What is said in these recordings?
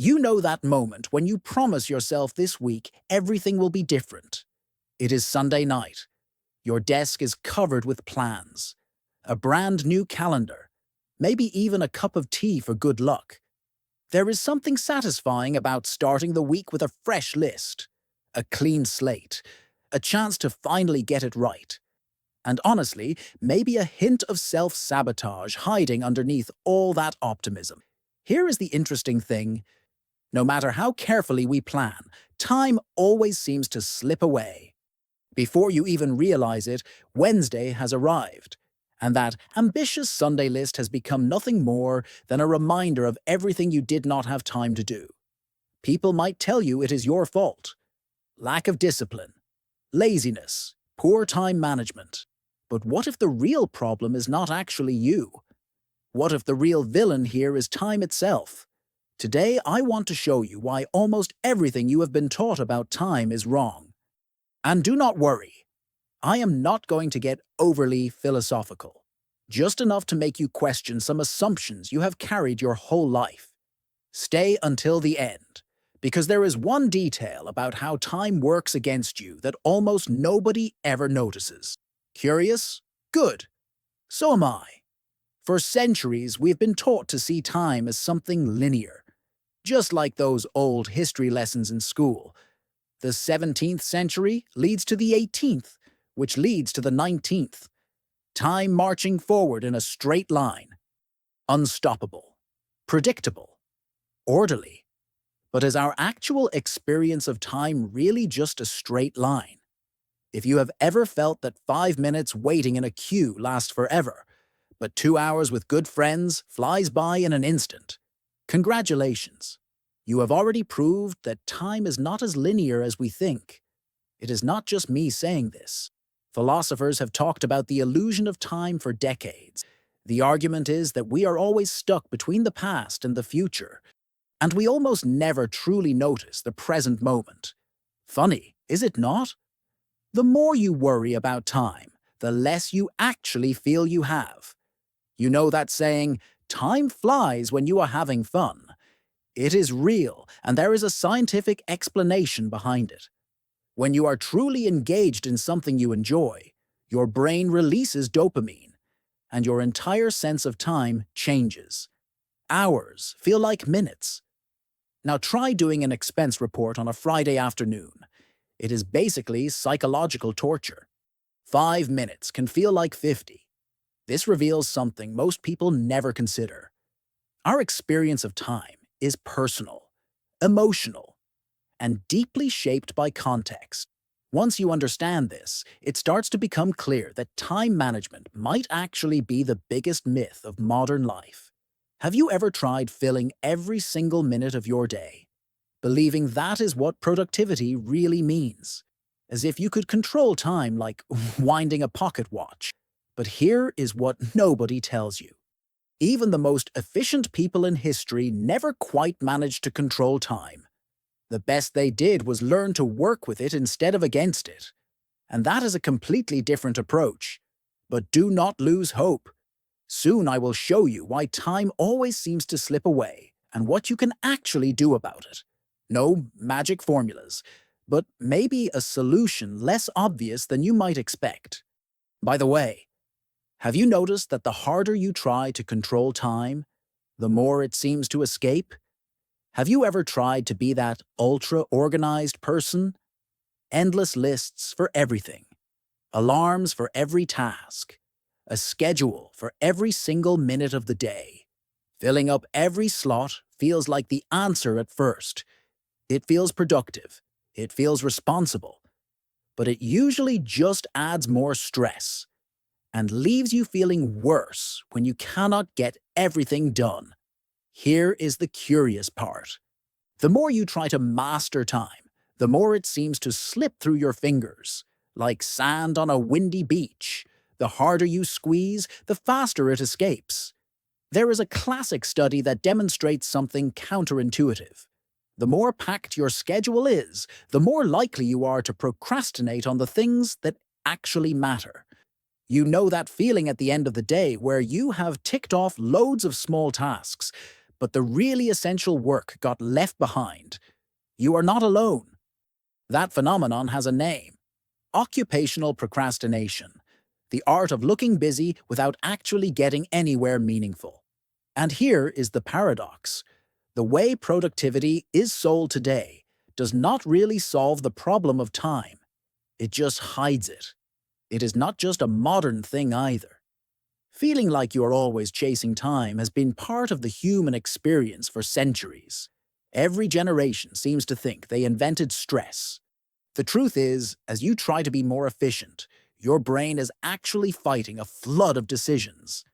You know that moment when you promise yourself this week everything will be different. It is Sunday night. Your desk is covered with plans. A brand new calendar. Maybe even a cup of tea for good luck. There is something satisfying about starting the week with a fresh list. A clean slate. A chance to finally get it right. And honestly, maybe a hint of self-sabotage hiding underneath all that optimism. Here is the interesting thing. No matter how carefully we plan, time always seems to slip away. Before you even realize it, Wednesday has arrived, and that ambitious Sunday list has become nothing more than a reminder of everything you did not have time to do. People might tell you it is your fault. Lack of discipline, laziness, poor time management. But what if the real problem is not actually you? What if the real villain here is time itself? Today, I want to show you why almost everything you have been taught about time is wrong. And do not worry, I am not going to get overly philosophical. Just enough to make you question some assumptions you have carried your whole life. Stay until the end, because there is one detail about how time works against you that almost nobody ever notices. Curious? Good. So am I. For centuries, we've been taught to see time as something linear. Just like those old history lessons in school. The 17th century leads to the 18th, which leads to the 19th. Time marching forward in a straight line. Unstoppable. Predictable. Orderly. But is our actual experience of time really just a straight line? If you have ever felt that 5 minutes waiting in a queue lasts forever, but 2 hours with good friends flies by in an instant, congratulations. You have already proved that time is not as linear as we think. It is not just me saying this. Philosophers have talked about the illusion of time for decades. The argument is that we are always stuck between the past and the future, and we almost never truly notice the present moment. Funny, is it not? The more you worry about time, the less you actually feel you have. You know that saying, time flies when you are having fun. It is real, and there is a scientific explanation behind it. When you are truly engaged in something you enjoy, your brain releases dopamine, and your entire sense of time changes. Hours feel like minutes. Now try doing an expense report on a Friday afternoon. It is basically psychological torture. 5 minutes can feel like 50. This reveals something most people never consider. Our experience of time is personal, emotional, and deeply shaped by context. Once you understand this, it starts to become clear that time management might actually be the biggest myth of modern life. Have you ever tried filling every single minute of your day, believing that is what productivity really means? As if you could control time like winding a pocket watch. But here is what nobody tells you. Even the most efficient people in history never quite managed to control time. The best they did was learn to work with it instead of against it. And that is a completely different approach. But do not lose hope. Soon I will show you why time always seems to slip away and what you can actually do about it. No magic formulas, but maybe a solution less obvious than you might expect. By the way, have you noticed that the harder you try to control time, the more it seems to escape? Have you ever tried to be that ultra-organized person? Endless lists for everything. Alarms for every task. A schedule for every single minute of the day. Filling up every slot feels like the answer at first. It feels productive. It feels responsible. But it usually just adds more stress and leaves you feeling worse when you cannot get everything done. Here is the curious part. The more you try to master time, the more it seems to slip through your fingers, like sand on a windy beach. The harder you squeeze, the faster it escapes. There is a classic study that demonstrates something counterintuitive. The more packed your schedule is, the more likely you are to procrastinate on the things that actually matter. You know that feeling at the end of the day where you have ticked off loads of small tasks, but the really essential work got left behind. You are not alone. That phenomenon has a name: occupational procrastination, the art of looking busy without actually getting anywhere meaningful. And here is the paradox. The way productivity is sold today does not really solve the problem of time. It just hides it. It is not just a modern thing either. Feeling like you're always chasing time has been part of the human experience for centuries. Every generation seems to think they invented stress. The truth is, as you try to be more efficient, your brain is actually fighting a flood of decisions.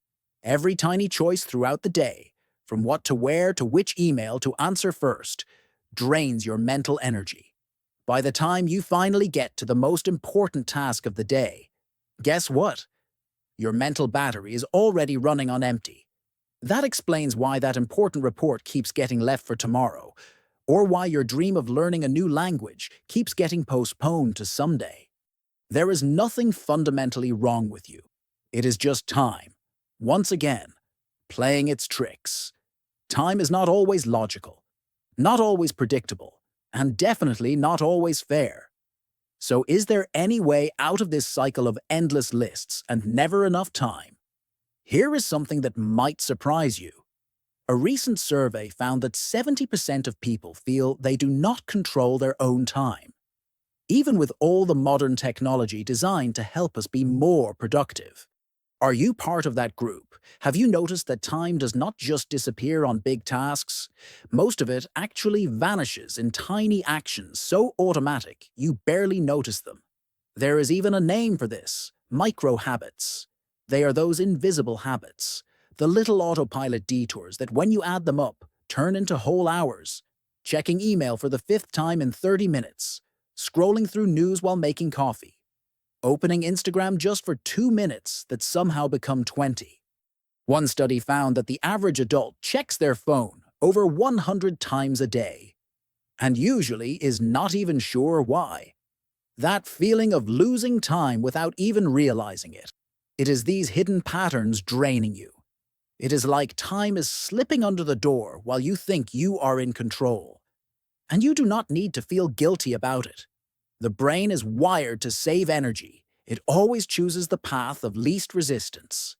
Every tiny choice throughout the day, from what to wear to which email to answer first, drains your mental energy. By the time you finally get to the most important task of the day, guess what? Your mental battery is already running on empty. That explains why that important report keeps getting left for tomorrow, or why your dream of learning a new language keeps getting postponed to someday. There is nothing fundamentally wrong with you. It is just time, once again, playing its tricks. Time is not always logical, not always predictable, and definitely not always fair. So is there any way out of this cycle of endless lists and never enough time? Here is something that might surprise you. A recent survey found that 70% of people feel they do not control their own time, even with all the modern technology designed to help us be more productive. Are you part of that group? Have you noticed that time does not just disappear on big tasks? Most of it actually vanishes in tiny actions so automatic you barely notice them. There is even a name for this: micro-habits. They are those invisible habits, the little autopilot detours that, when you add them up, turn into whole hours. Checking email for the 5th time in 30 minutes, scrolling through news while making coffee, opening Instagram just for 2 minutes that somehow become 20. One study found that the average adult checks their phone over 100 times a day, and usually is not even sure why. That feeling of losing time without even realizing it. It is these hidden patterns draining you. It is like time is slipping under the door while you think you are in control. And you do not need to feel guilty about it. The brain is wired to save energy. It always chooses the path of least resistance.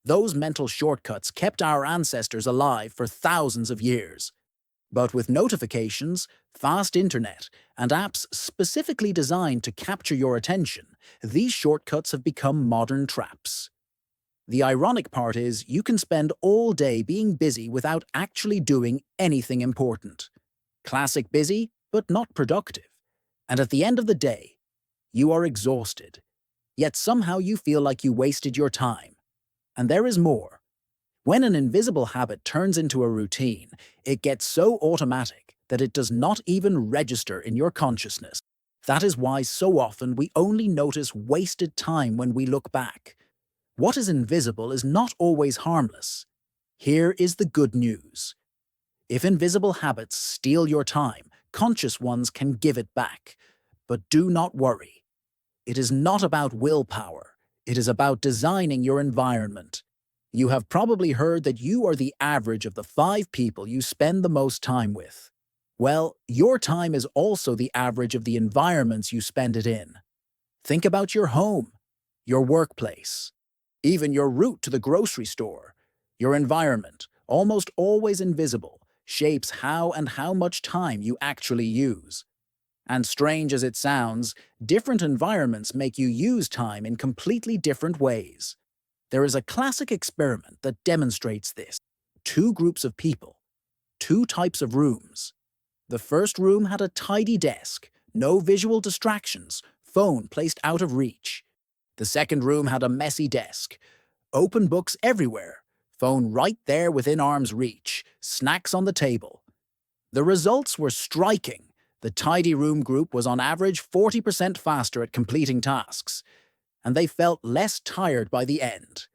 Those mental shortcuts kept our ancestors alive for thousands of years. But with notifications, fast internet, and apps specifically designed to capture your attention, these shortcuts have become modern traps. The ironic part is you can spend all day being busy without actually doing anything important. Classic busy, but not productive. And at the end of the day, you are exhausted. Yet somehow you feel like you wasted your time. And there is more. When an invisible habit turns into a routine, it gets so automatic that it does not even register in your consciousness. That is why so often we only notice wasted time when we look back. What is invisible is not always harmless. Here is the good news. If invisible habits steal your time, conscious ones can give it back. But do not worry. It is not about willpower. It is about designing your environment. You have probably heard that you are the average of the 5 people you spend the most time with. Well, your time is also the average of the environments you spend it in. Think about your home, your workplace, even your route to the grocery store. Your environment, almost always invisible, shapes how and how much time you actually use. And strange as it sounds, different environments make you use time in completely different ways. There is a classic experiment that demonstrates this. 2 groups of people, 2 types of rooms. The first room had a tidy desk, no visual distractions, phone placed out of reach. The second room had a messy desk, open books everywhere, phone right there within arm's reach, snacks on the table. The results were striking. The tidy room group was on average 40% faster at completing tasks, and they felt less tired by the end.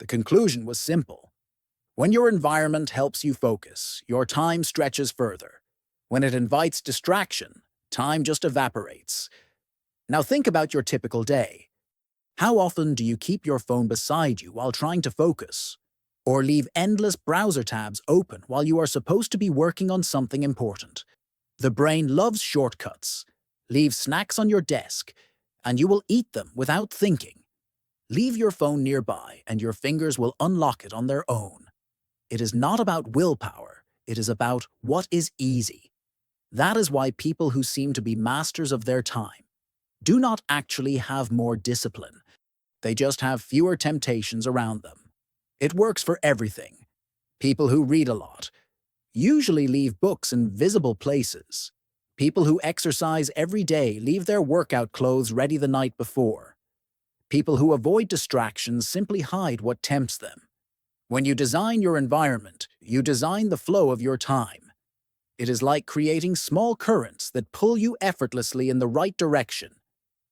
The conclusion was simple. When your environment helps you focus, your time stretches further. When it invites distraction, time just evaporates. Now think about your typical day. How often do you keep your phone beside you while trying to focus? Or leave endless browser tabs open while you are supposed to be working on something important. The brain loves shortcuts. Leave snacks on your desk, and you will eat them without thinking. Leave your phone nearby, and your fingers will unlock it on their own. It is not about willpower, it is about what is easy. That is why people who seem to be masters of their time do not actually have more discipline. They just have fewer temptations around them. It works for everything. People who read a lot usually leave books in visible places. People who exercise every day leave their workout clothes ready the night before. People who avoid distractions simply hide what tempts them. When you design your environment, you design the flow of your time. It is like creating small currents that pull you effortlessly in the right direction.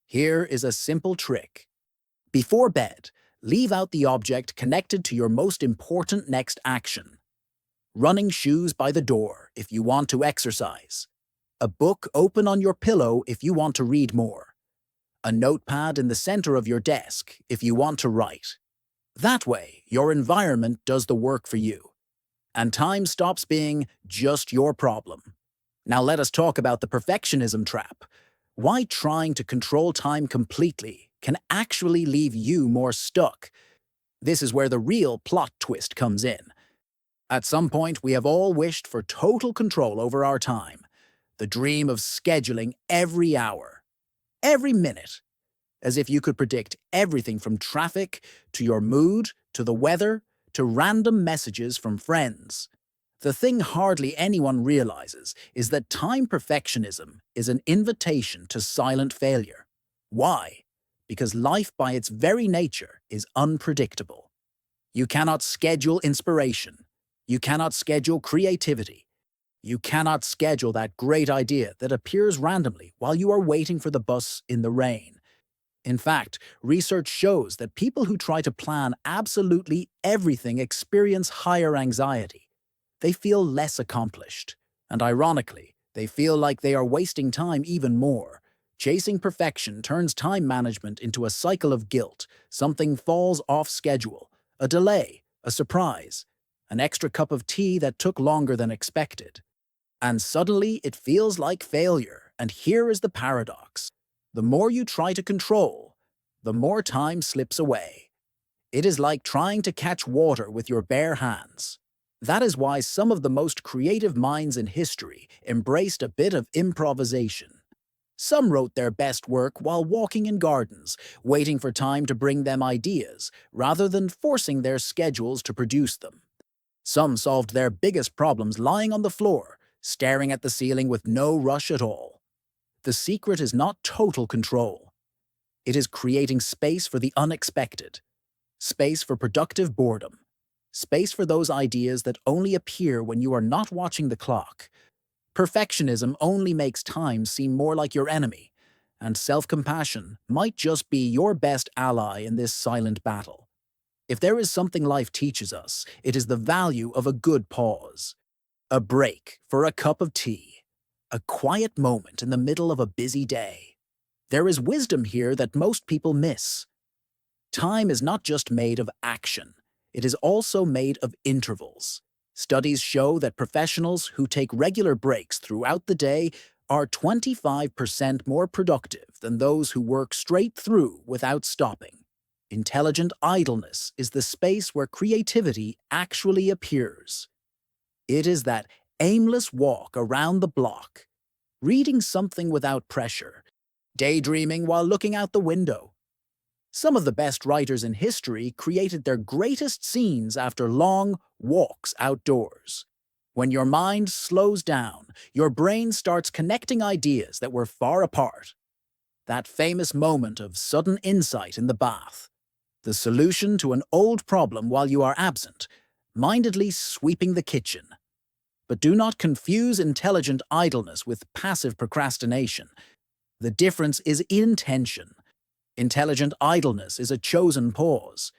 Here is a simple trick. Before bed, leave out the object connected to your most important next action. Running shoes by the door if you want to exercise. A book open on your pillow if you want to read more. A notepad in the center of your desk if you want to write. That way, your environment does the work for you, and time stops being just your problem. Now let us talk about the perfectionism trap. Why trying to control time completely can actually leave you more stuck. This is where the real plot twist comes in. At some point, we have all wished for total control over our time. The dream of scheduling every hour, every minute, as if you could predict everything from traffic to your mood to the weather to random messages from friends. The thing hardly anyone realizes is that time perfectionism is an invitation to silent failure. Why? Because life by its very nature is unpredictable. You cannot schedule inspiration. You cannot schedule creativity. You cannot schedule that great idea that appears randomly while you are waiting for the bus in the rain. In fact, research shows that people who try to plan absolutely everything experience higher anxiety. They feel less accomplished. And ironically, they feel like they are wasting time even more. Chasing perfection turns time management into a cycle of guilt. Something falls off schedule, a delay, a surprise, an extra cup of tea that took longer than expected. And suddenly it feels like failure. And here is the paradox. The more you try to control, the more time slips away. It is like trying to catch water with your bare hands. That is why some of the most creative minds in history embraced a bit of improvisation. Some wrote their best work while walking in gardens, waiting for time to bring them ideas, rather than forcing their schedules to produce them. Some solved their biggest problems lying on the floor, staring at the ceiling with no rush at all. The secret is not total control. It is creating space for the unexpected, space for productive boredom, space for those ideas that only appear when you are not watching the clock. Perfectionism only makes time seem more like your enemy, and self-compassion might just be your best ally in this silent battle. If there is something life teaches us, it is the value of a good pause. A break for a cup of tea. A quiet moment in the middle of a busy day. There is wisdom here that most people miss. Time is not just made of action, it is also made of intervals. Studies show that professionals who take regular breaks throughout the day are 25% more productive than those who work straight through without stopping. Intelligent idleness is the space where creativity actually appears. It is that aimless walk around the block, reading something without pressure, daydreaming while looking out the window. Some of the best writers in history created their greatest scenes after long walks outdoors. When your mind slows down, your brain starts connecting ideas that were far apart. That famous moment of sudden insight in the bath. The solution to an old problem while you are absent, mindedly sweeping the kitchen. But do not confuse intelligent idleness with passive procrastination. The difference is intention. Intelligent idleness is a chosen pause,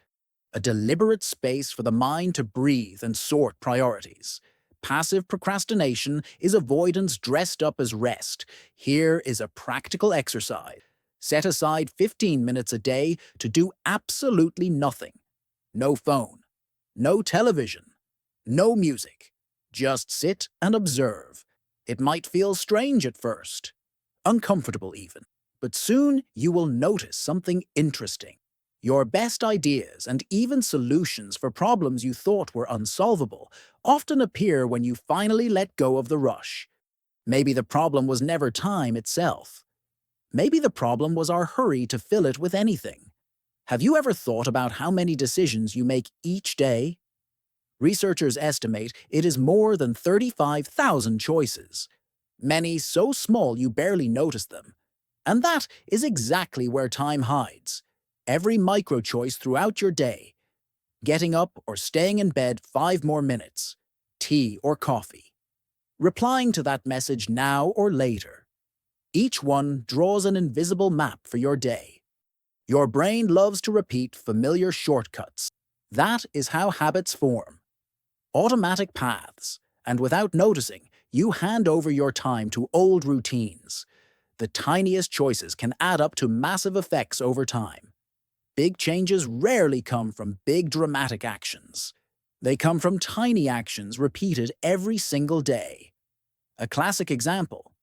a deliberate space for the mind to breathe and sort priorities. Passive procrastination is avoidance dressed up as rest. Here is a practical exercise. Set aside 15 minutes a day to do absolutely nothing. No phone, No television. No music. Just sit and observe. It might feel strange at first, uncomfortable even, but soon you will notice something interesting. Your best ideas and even solutions for problems you thought were unsolvable often appear when you finally let go of the rush. Maybe the problem was never time itself. Maybe the problem was our hurry to fill it with anything. Have you ever thought about how many decisions you make each day? Researchers estimate it is more than 35,000 choices, many so small you barely notice them. And that is exactly where time hides. Every micro-choice throughout your day, getting up or staying in bed 5 more minutes, tea or coffee, replying to that message now or later. Each one draws an invisible map for your day. Your brain loves to repeat familiar shortcuts. That is how habits form. Automatic paths, and without noticing, you hand over your time to old routines. The tiniest choices can add up to massive effects over time. Big changes rarely come from big dramatic actions. They come from tiny actions repeated every single day. A classic example: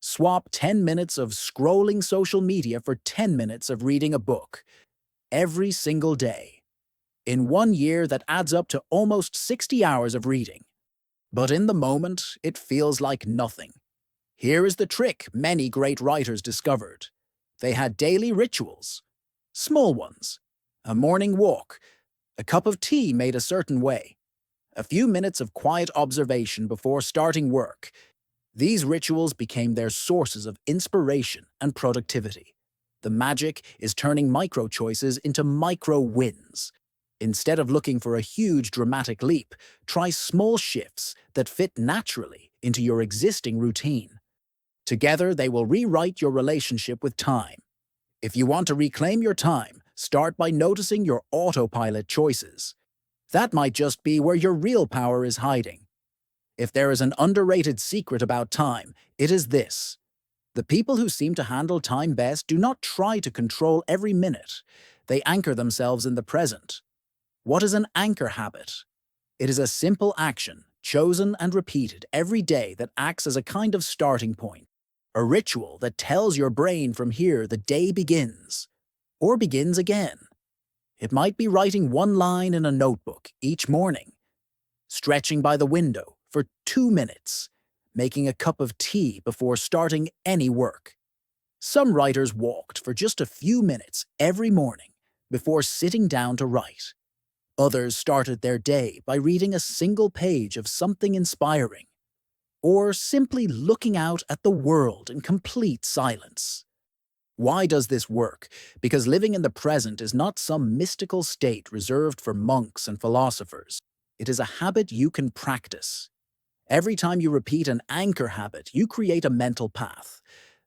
swap 10 minutes of scrolling social media for 10 minutes of reading a book. Every single day. In 1 year, that adds up to almost 60 hours of reading. But in the moment, it feels like nothing. Here is the trick many great writers discovered. They had daily rituals. Small ones. A morning walk. A cup of tea made a certain way. A few minutes of quiet observation before starting work. These rituals became their sources of inspiration and productivity. The magic is turning micro-choices into micro-wins. Instead of looking for a huge dramatic leap, try small shifts that fit naturally into your existing routine. Together, they will rewrite your relationship with time. If you want to reclaim your time, start by noticing your autopilot choices. That might just be where your real power is hiding. If there is an underrated secret about time, it is this. The people who seem to handle time best do not try to control every minute. They anchor themselves in the present. What is an anchor habit? It is a simple action, chosen and repeated every day, that acts as a kind of starting point. A ritual that tells your brain from here the day begins, or begins again. It might be writing one line in a notebook each morning, stretching by the window for 2 minutes, making a cup of tea before starting any work. Some writers walked for just a few minutes every morning before sitting down to write. Others started their day by reading a single page of something inspiring, or simply looking out at the world in complete silence. Why does this work? Because living in the present is not some mystical state reserved for monks and philosophers. It is a habit you can practice. Every time you repeat an anchor habit, you create a mental path.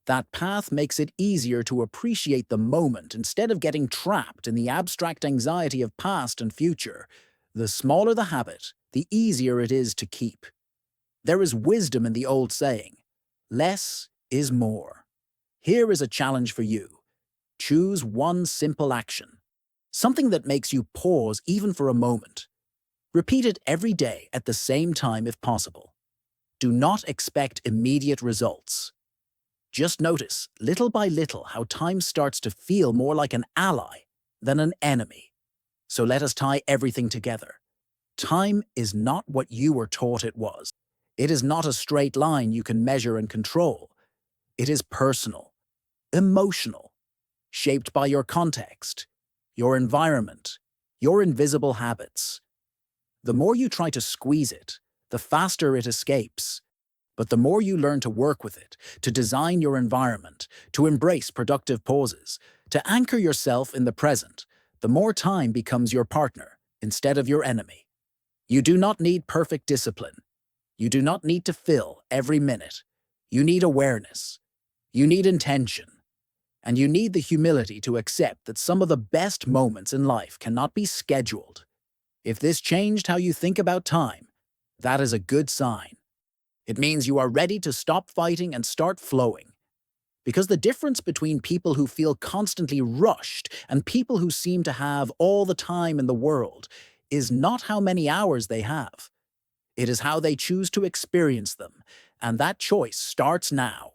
That path makes it easier to appreciate the moment instead of getting trapped in the abstract anxiety of past and future. The smaller the habit, the easier it is to keep. There is wisdom in the old saying, less is more. Here is a challenge for you. Choose one simple action, something that makes you pause even for a moment. Repeat it every day at the same time if possible. Do not expect immediate results. Just notice, little by little, how time starts to feel more like an ally than an enemy. So let us tie everything together. Time is not what you were taught it was. It is not a straight line you can measure and control. It is personal, emotional, shaped by your context, your environment, your invisible habits. The more you try to squeeze it, the faster it escapes. But the more you learn to work with it, to design your environment, to embrace productive pauses, to anchor yourself in the present, the more time becomes your partner instead of your enemy. You do not need perfect discipline. You do not need to fill every minute. You need awareness. You need intention. And you need the humility to accept that some of the best moments in life cannot be scheduled. If this changed how you think about time, that is a good sign. It means you are ready to stop fighting and start flowing. Because the difference between people who feel constantly rushed and people who seem to have all the time in the world is not how many hours they have. It is how they choose to experience them, and that choice starts now.